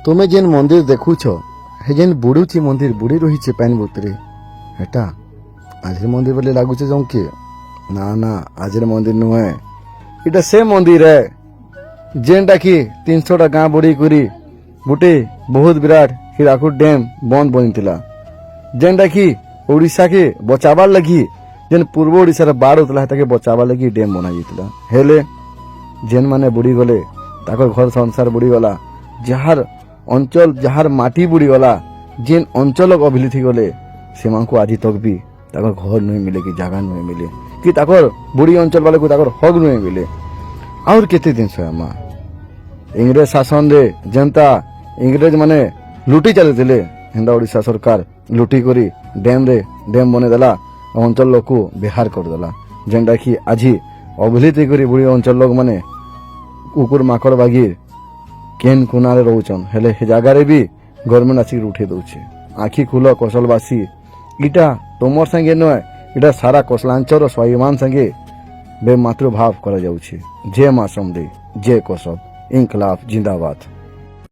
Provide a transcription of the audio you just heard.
তুমি যেন মন্দির দেখুছ হে যেন বুড়ুছি মন্দির বুড়ি রহিছে প্যান ভিতরে এটা আজের মন্দির বলে লাগুছে জমকে না না আজের মন্দির নুহে এটা সে মন্দির হে যেনটা কি 300টা গাঁ বুড়ি করি গুটে বহুত বিরাট হীরাকুদ ড্যাম বন্ধ বনিଥିଲା যেনটা কি ওড়িশাকে বচাবার লাগি যেন পূর্ব ওড়িশার বাড় হতলা তাকে বচাবার লাগি ড্যাম বনা যাইଥିଲା হেলে যেন মানে বুড়ি গলে তাকর ঘর সংসার বুড়ি গলা যাহার অঞ্চল যাহার মাটি বুড়ি গলা যেন অঞ্চলক অভিলিথি গলে সেমানকু আজি তক भी তাকর ঘর নুহে মিলে কি জায়গা নুহে মিলে কি তাকর বুড়ি অঞ্চল বালে তাকর হক নুহে মিলে আর কেতে দিন মা ইংরেজ শাসন রে जनता ইংরেজ মানে লুটি চালিয়েছিলে হেন্দা ওড়িশা সরকার লুটি করি ড্যাম বনে দেলা অঞ্চল লোকু বিহার କରିଦେଲା ଯେନ୍ଟା କି ଆଜି ଅଭିଲିତି କରି ବୁଢ଼ୀ ଅଞ୍ଚଳ ଲୋକ ମାନେ କୁକୁର ମାକଡ଼ ବାଗି କେନ୍ କୁନାରେ ରହୁଛନ୍ ହେଲେ ସେ ଜାଗାରେ ବି ଗଭର୍ଣ୍ଣମେଣ୍ଟ ଆସିକି ଉଠେଇ ଦଉଛି ଆଖି ଖୁଲ କୌଶଲବାସୀ ଇଟା ତୁମର ସାଙ୍ଗେ ନୁହେଁ ଇଟା ସାରା କୋଶଲାଞ୍ଚଳର ସ୍ୱାଭିମାନ ସାଙ୍ଗେ ବେମାତୃଭାବ କରାଯାଉଛି ଜୟ ମା ସମଲେଇ ଜୟ କୋଶଲ ଇନକଲାବ ଜିନ୍ଦାବାଦ।